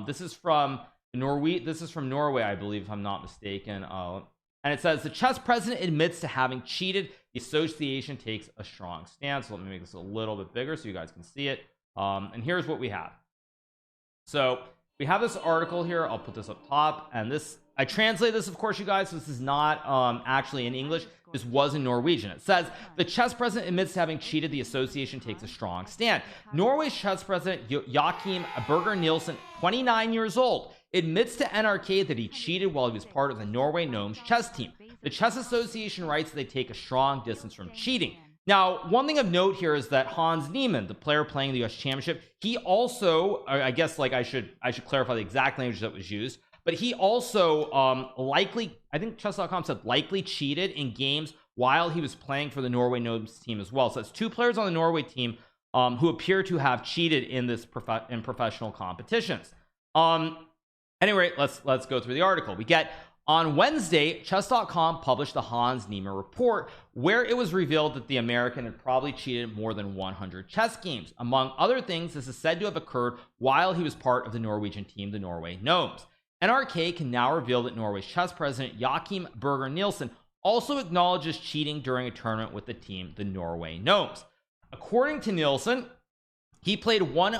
this is from Norway, I believe, if I'm not mistaken. And it says the chess president admits to having cheated. The association takes a strong stance. So let me make this a little bit bigger so you guys can see it. And here's what we have. So we have this article here. I'll put this up top, and this, I translate this, of course, you guys. So this is not actually in English. This was in Norwegian. It says the chess president admits to having cheated. The association takes a strong stand. Norway's chess president Joachim Berger Nielsen, 29 years old, admits to NRK that he cheated while he was part of the Norway Gnomes chess team. The chess association writes that they take a strong distance from cheating. Now, one thing of note here is that Hans Niemann, the player playing the US Championship, he also, I guess, like I should clarify the exact language that was used, but he also likely, I think chess.com said likely cheated in games while he was playing for the Norway Gnomes team as well. So it's two players on the Norway team who appear to have cheated in this in professional competitions. Anyway, let's go through the article. We get on Wednesday, chess.com published the Hans Niemann report, where it was revealed that the American had probably cheated more than 100 chess games. Among other things, this is said to have occurred while he was part of the Norwegian team, the Norway Gnomes. NRK can now reveal that Norway's chess president Joachim Berger Nielsen also acknowledges cheating during a tournament with the team, the Norway Gnomes. According to Nielsen, he played one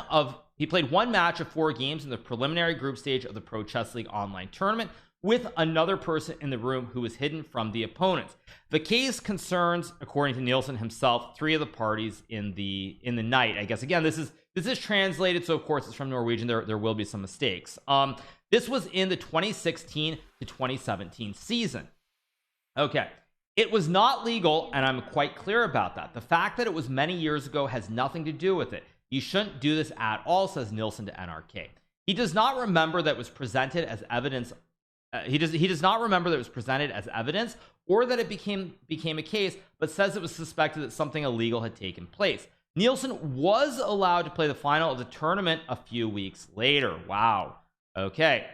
match of 4 games in the preliminary group stage of the Pro Chess League online tournament with another person in the room who was hidden from the opponents. The case concerns, according to Nielsen himself, 3 of the parties in the night. I guess again, this is translated, so of course it's from Norwegian. There will be some mistakes. This was in the 2016 to 2017 season. Okay, it was not legal, and I'm quite clear about that. The fact that it was many years ago has nothing to do with it. You shouldn't do this at all, says Nielsen to NRK. He does not remember that it was presented as evidence. He does not remember that it was presented as evidence or that it became a case, but says it was suspected that something illegal had taken place. Nielsen was allowed to play the final of the tournament a few weeks later. Wow. Okay.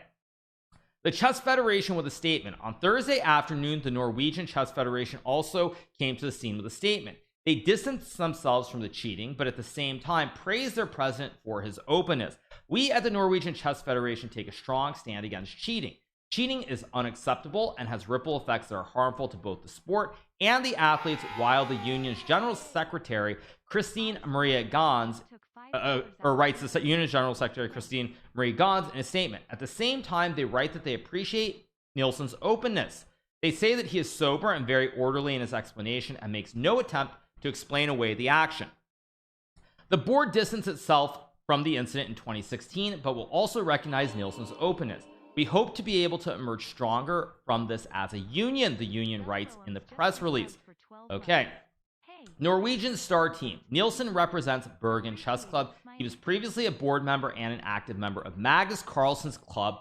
The Chess Federation with a statement. On Thursday afternoon, the Norwegian Chess Federation also came to the scene with a statement. They distanced themselves from the cheating, but at the same time praised their president for his openness. We at the Norwegian Chess Federation take a strong stand against cheating. Cheating is unacceptable and has ripple effects that are harmful to both the sport and the athletes, while the union's general secretary, Christine Maria Gans, writes the union's general secretary, Christine Maria Gans, in a statement. At the same time, they write that they appreciate Nielsen's openness. They say that he is sober and very orderly in his explanation and makes no attempt to explain away the action. The board distanced itself from the incident in 2016, but will also recognize Nielsen's openness. We hope to be able to emerge stronger from this as a union, the union writes in the press release. Okay. Norwegian star team. Nielsen represents Bergen Chess Club. He was previously a board member and an active member of Magnus Carlsen's club,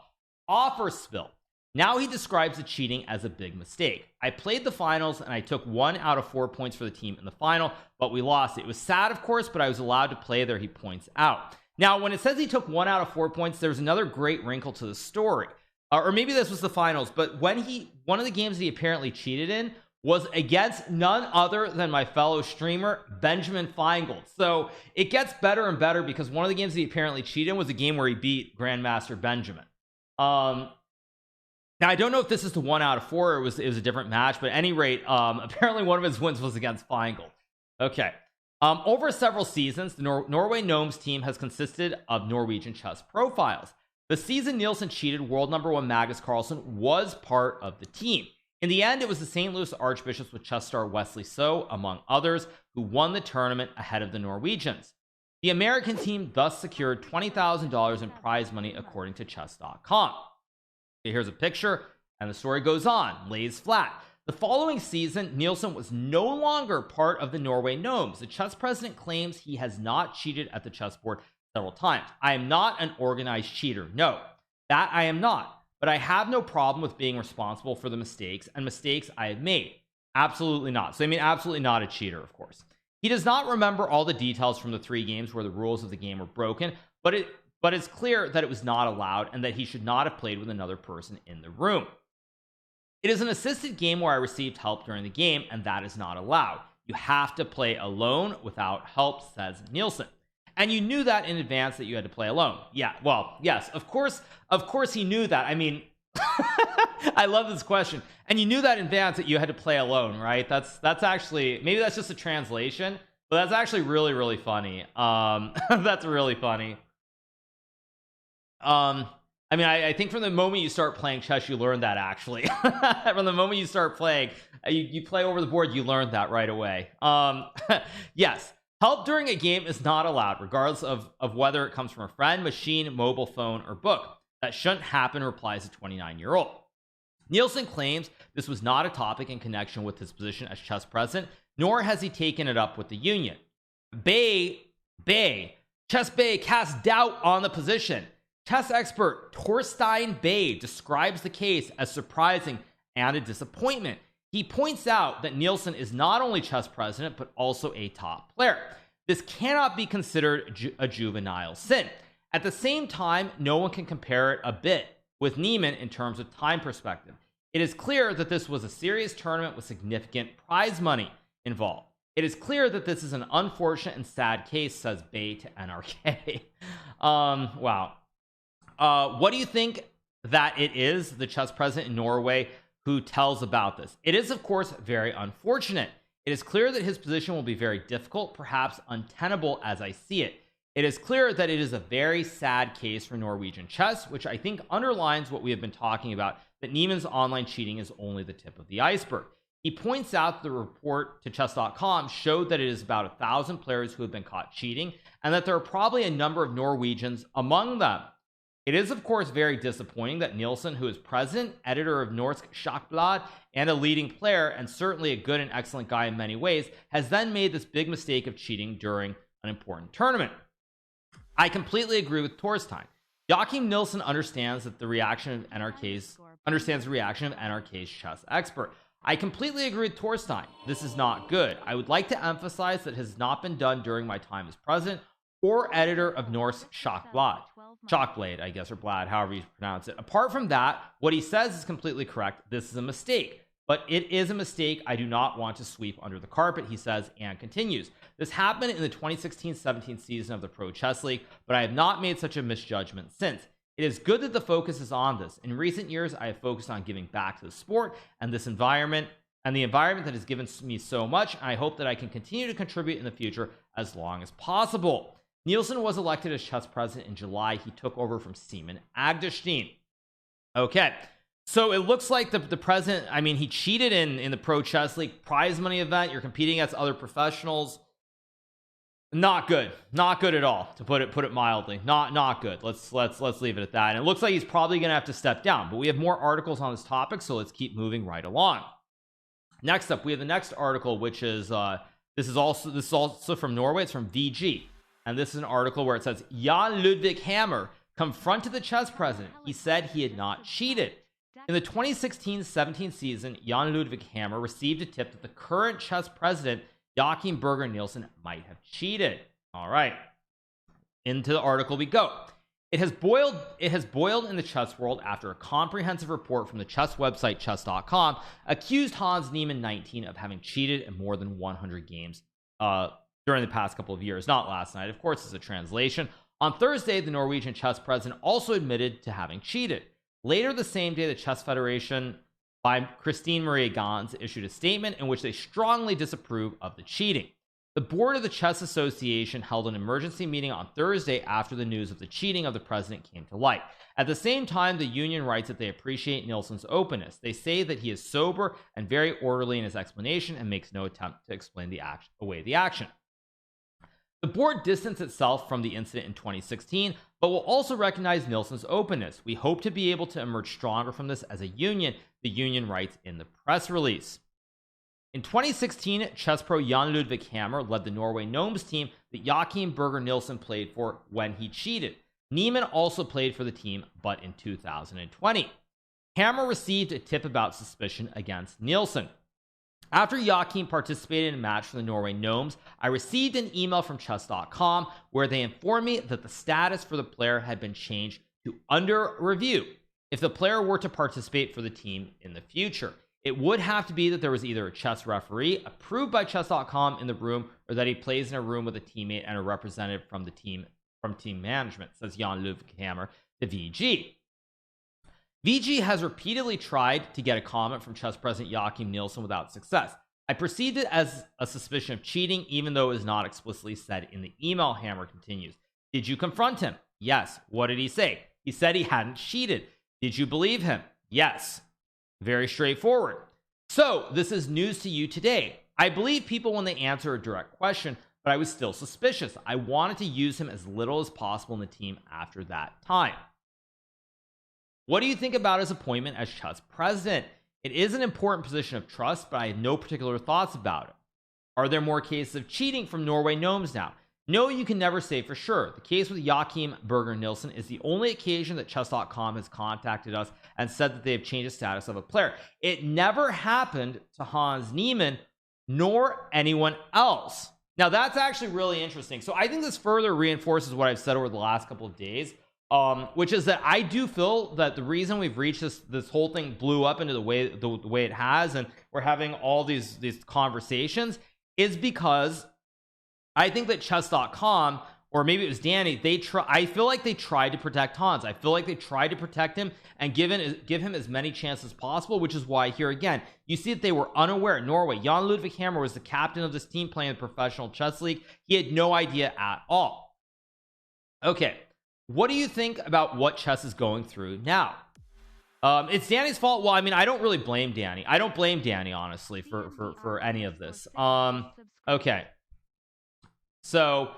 Offersville. Now he describes the cheating as a big mistake. I played the finals and I took 1 out of 4 points for the team in the final, but we lost. It was sad, of course, but I was allowed to play there, he points out. Now, when it says he took 1 out of 4 points, there's another great wrinkle to the story. Or maybe this was the finals, but one of the games that he apparently cheated in was against none other than my fellow streamer, Benjamin Feingold. So it gets better and better because one of the games that he apparently cheated in was a game where he beat Grandmaster Benjamin. Now, I don't know if this is the 1 out of 4 or it was a different match, but at any rate, apparently one of his wins was against Feingold. Okay. Over several seasons, the Norway Gnomes team has consisted of Norwegian chess profiles. The season Nielsen cheated, world number 1 Magnus Carlsen was part of the team. In the end, it was the St. Louis Archbishops with chess star Wesley So, among others, who won the tournament ahead of the Norwegians. The American team thus secured $20,000 in prize money, according to chess.com. Here's a picture, and the story goes on, lays flat. The following season, Nielsen was no longer part of the Norway Gnomes. The chess president claims he has not cheated at the chessboard several times. I am not an organized cheater. No, that I am not. But I have no problem with being responsible for the mistakes I have made. Absolutely not. So I mean, absolutely not a cheater, of course. He does not remember all the details from the 3 games where the rules of the game were broken, but it's clear that it was not allowed and that he should not have played with another person in the room. It is an assisted game where I received help during the game, and that is not allowed. You have to play alone without help, says Nielsen. And you knew that in advance that you had to play alone. Yeah, well, yes, of course he knew that. I mean, I love this question. And you knew that in advance that you had to play alone, right? That's actually, maybe that's just a translation, but that's actually really, really funny. That's really funny. I mean, I think from the moment you start playing chess, you learn that actually. From the moment you start playing, you play over the board, you learn that right away. Yes, help during a game is not allowed, regardless of whether it comes from a friend, machine, mobile phone, or book. That shouldn't happen, replies a 29-year-old. Nielsen claims this was not a topic in connection with his position as chess president, nor has he taken it up with the union. Chess Bay casts doubt on the position. Chess expert Torstein Bay describes the case as surprising and a disappointment. He points out that Nielsen is not only chess president, but also a top player. This cannot be considered a juvenile sin. At the same time, no one can compare it a bit with Niemann in terms of time perspective. It is clear that this was a serious tournament with significant prize money involved. It is clear that this is an unfortunate and sad case, says Bay to NRK. Wow. What do you think that it is, the chess president in Norway, who tells about this? It is, of course, very unfortunate. It is clear that his position will be very difficult, perhaps untenable as I see it. It is clear that it is a very sad case for Norwegian chess, which I think underlines what we have been talking about, that Niemann's online cheating is only the tip of the iceberg. He points out the report to chess.com showed that it is about 1,000 players who have been caught cheating, and that there are probably a number of Norwegians among them. It is, of course, very disappointing that Nielsen, who is president, editor of Norsk Schackblad, and a leading player, and certainly a good and excellent guy in many ways, has then made this big mistake of cheating during an important tournament. I completely agree with Torstein. Joachim Nielsen understands the reaction of NRK's chess expert. I completely agree with Torstein. This is not good. I would like to emphasize that it has not been done during my time as president or editor of Norsk Schackblad, I guess, or Blad, however you pronounce it. Apart from that, what he says is completely correct. This is a mistake, but it is a mistake I do not want to sweep under the carpet, he says, and continues. This happened in the 2016-17 season of the Pro Chess League, but I have not made such a misjudgment since. It is good that the focus is on this. In recent years, I have focused on giving back to the sport and this environment, and the environment that has given me so much, and I hope that I can continue to contribute in the future as long as possible. Nielsen was elected as chess president in July. He took over from Simon Agdestein. Okay, so it looks like the president, I mean, he cheated in the Pro Chess League prize money event. You're competing against other professionals. Not good at all, to put it mildly. Not good. Let's leave it at that. And it looks like he's probably gonna have to step down, but we have more articles on this topic, so let's keep moving right along. Next up, we have the next article, which is this is also from Norway. It's from VG, and this is an article where it says Jan Ludvig Hammer confronted the chess president. He said he had not cheated. In the 2016-17 season, Jan Ludvig Hammer received a tip that the current chess president Joachim Berger Nielsen might have cheated. All right, into the article we go. It has boiled in the chess world after a comprehensive report from the chess website chess.com accused Hans Niemann 19 of having cheated in more than 100 games during the past couple of years. Not last night, of course, it's a translation. On Thursday, the Norwegian chess president also admitted to having cheated. Later the same day, the Chess Federation by Christine Marie Gans issued a statement in which they strongly disapprove of the cheating. The board of the Chess Association held an emergency meeting on Thursday after the news of the cheating of the president came to light. At the same time, the union writes that they appreciate Nielsen's openness. They say that he is sober and very orderly in his explanation and makes no attempt to explain away the action. The board distanced itself from the incident in 2016, but will also recognize Nielsen's openness. We hope to be able to emerge stronger from this as a union, the union writes in the press release. In 2016, chess pro Jan Ludvig Hammer led the Norway Gnomes team that Joachim Berger Nielsen played for when he cheated. Niemann also played for the team, but in 2020. Hammer received a tip about suspicion against Nielsen. After Joachim participated in a match for the Norway Gnomes, I received an email from chess.com where they informed me that the status for the player had been changed to under review if the player were to participate for the team in the future. It would have to be that there was either a chess referee approved by chess.com in the room, or that he plays in a room with a teammate and a representative from the team management, says Jan-Ludvig Hammer to VG. VG has repeatedly tried to get a comment from chess president Joachim Nielsen without success. I perceived it as a suspicion of cheating, even though it is not explicitly said in the email. Hammer continues. Did you confront him? Yes. What did he say? He said he hadn't cheated. Did you believe him? Yes. Very straightforward. So this is news to you today. I believe people when they answer a direct question, but I was still suspicious. I wanted to use him as little as possible in the team after that time. What do you think about his appointment as chess president? It is an important position of trust, but I have no particular thoughts about it. Are there more cases of cheating from Norway gnomes now? No, you can never say for sure. The case with Joachim Berger Nielsen is the only occasion that chess.com has contacted us and said that they have changed the status of a player. It never happened to Hans Niemann nor anyone else. Now that's actually really interesting. So I think this further reinforces what I've said over the last couple of days, which is that I do feel that the reason we've reached this whole thing blew up into the way it has, and we're having all these conversations, is because I think that chess.com, or maybe it was Danny, I feel like they tried to protect Hans. I feel like they tried to protect him and give him as many chances as possible, which is why here again you see that they were unaware. Norway, Jan Ludvig Hammer was the captain of this team playing in the professional chess league. He had no idea at all. Okay, what do you think about what chess is going through now? It's Danny's fault. Well, I mean, I don't really blame Danny. I don't blame Danny, honestly, for any of this. Okay. So,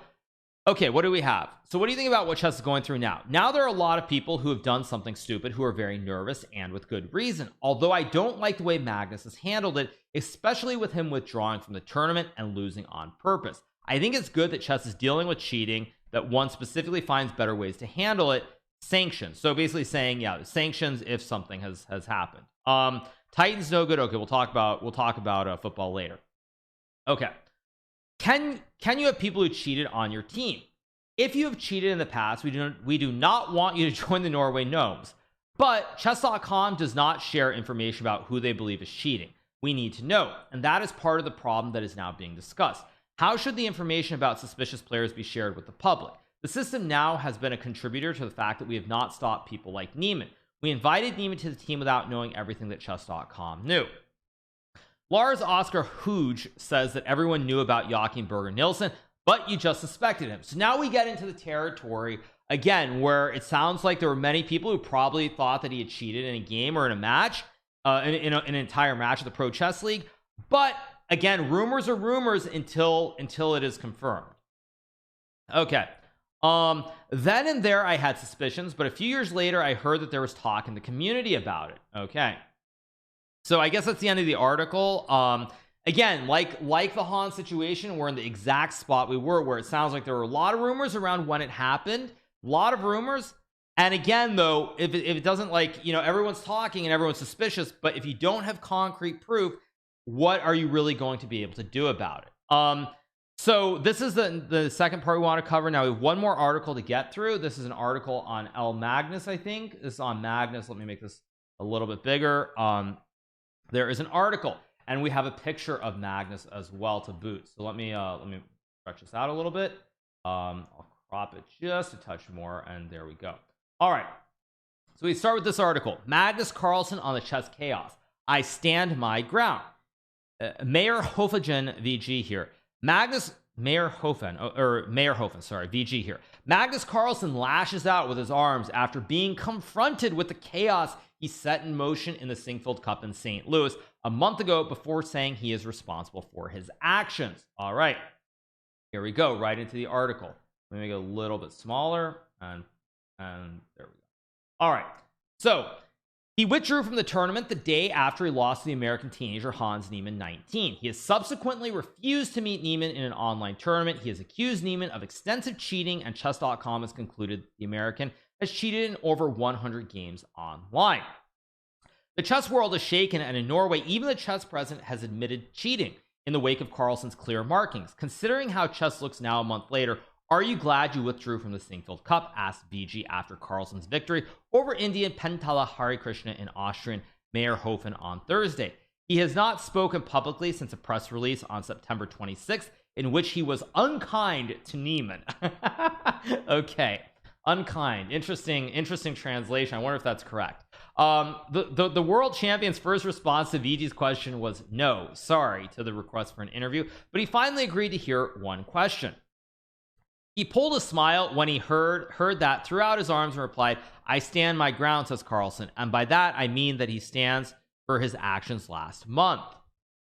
okay, what do we have? So what do you think about what chess is going through now? Now there are a lot of people who have done something stupid who are very nervous, and with good reason. Although I don't like the way Magnus has handled it, especially with him withdrawing from the tournament and losing on purpose. I think it's good that chess is dealing with cheating, that one specifically finds better ways to handle it. Sanctions. So basically saying, yeah, sanctions if something has happened. Titans no good. Okay, we'll talk about football later. Okay. Can you have people who cheated on your team? If you have cheated in the past, we do not want you to join the Norway gnomes. But chess.com does not share information about who they believe is cheating. We need to know, and that is part of the problem that is now being discussed. How should the information about suspicious players be shared with the public? The system now has been a contributor to the fact that we have not stopped people like Niemann. We invited Niemann to the team without knowing everything that chess.com knew. Lars Oscar Hooge says that everyone knew about Joachim Berger Nielsen, but you just suspected him. So now we get into the territory again where it sounds like there were many people who probably thought that he had cheated in a game or in a match, in an entire match of the Pro Chess League. But again, rumors are rumors until it is confirmed. Okay. Then and there I had suspicions, but a few years later I heard that there was talk in the community about it. Okay. So I guess that's the end of the article. Again, like the Han situation, we're in the exact spot we were, where it sounds like there were a lot of rumors around when it happened, a lot of rumors. And again, though, if it doesn't, like, you know, everyone's talking and everyone's suspicious, but if you don't have concrete proof, what are you really going to be able to do about it? So this is the second part we want to cover. Now we have one more article to get through. This is an article on Magnus, I think. This is on Magnus. Let me make this a little bit bigger. There is an article, and we have a picture of Magnus as well to boot. So let me stretch this out a little bit. I'll crop it just a touch more, and there we go. All right. So we start with this article. Magnus Carlsen on the chess chaos. I stand my ground. Mayor Hofagen VG here. VG here. Magnus Carlsen lashes out with his arms after being confronted with the chaos he set in motion in the Singfield Cup in St. Louis a month ago, before saying he is responsible for his actions. All right, here we go, right into the article. Let me make it a little bit smaller, and there we go. All right, so he withdrew from the tournament the day after he lost to the American teenager Hans Niemann 19. He has subsequently refused to meet Niemann in an online tournament. He has accused Niemann of extensive cheating, and chess.com has concluded the American has cheated in over 100 games online. The chess world is shaken, and in Norway, even the chess president has admitted cheating in the wake of Carlsen's clear markings. Considering how chess looks now a month later, are you glad you withdrew from the Singfield Cup? Asked VG after Carlsen's victory over Indian Pentala Harikrishna in Austrian Meyerhofen on Thursday. He has not spoken publicly since a press release on September 26th in which he was unkind to Neiman. Okay, unkind. Interesting translation. I wonder if that's correct. The world champion's first response to VG's question was no, sorry, to the request for an interview, but he finally agreed to hear one question. He pulled a smile when he heard that, threw out his arms and replied, I stand my ground, says Carlsen, and by that I mean that he stands for his actions last month.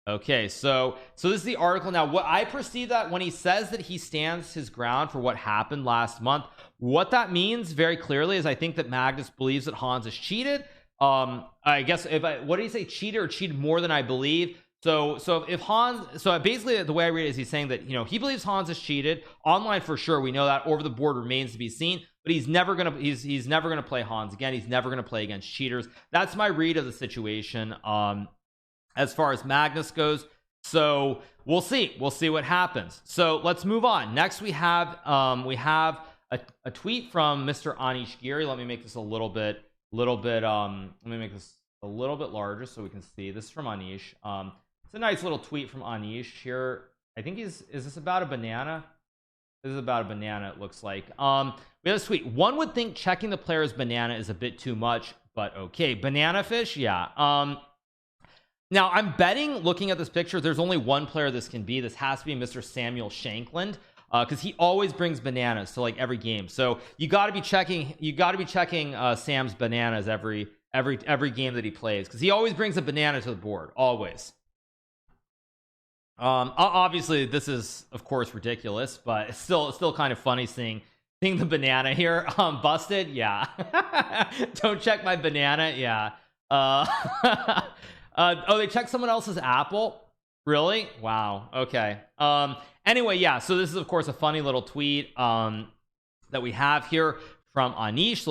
Okay, so this is the article. Now, what I perceive that when he says that he stands his ground for what happened last month, what that means very clearly is I think that Magnus believes that Hans is cheated. I guess what did he say, cheated or cheated more than I believe? So if Hans, so basically the way I read it is he's saying that, you know, he believes Hans is cheated online for sure. We know that. Over the board remains to be seen, but he's never gonna play Hans again. He's never gonna play against cheaters. That's my read of the situation as far as Magnus goes. So we'll see what happens. So let's move on. Next we have a tweet from Mr. Anish Giri. Let me make this a little bit let me make this a little bit larger so we can see. This is from Anish. It's a nice little tweet from Anish here. I think is this about a banana? This is about a banana, it looks like. We have this tweet. One would think checking the player's banana is a bit too much, but okay. Banana fish, yeah. Now I'm betting, looking at this picture, there's only one player this can be. This has to be Mr. Samuel Shankland, because he always brings bananas to like every game. So you got to be checking Sam's bananas every game that he plays, because he always brings a banana to the board, always. Obviously this is of course ridiculous, but it's still kind of funny seeing the banana here. Busted, yeah. Don't check my banana, yeah. Oh, they checked someone else's apple, really? Wow. Okay. Anyway, yeah, so this is of course a funny little tweet that we have here from Anish. So let's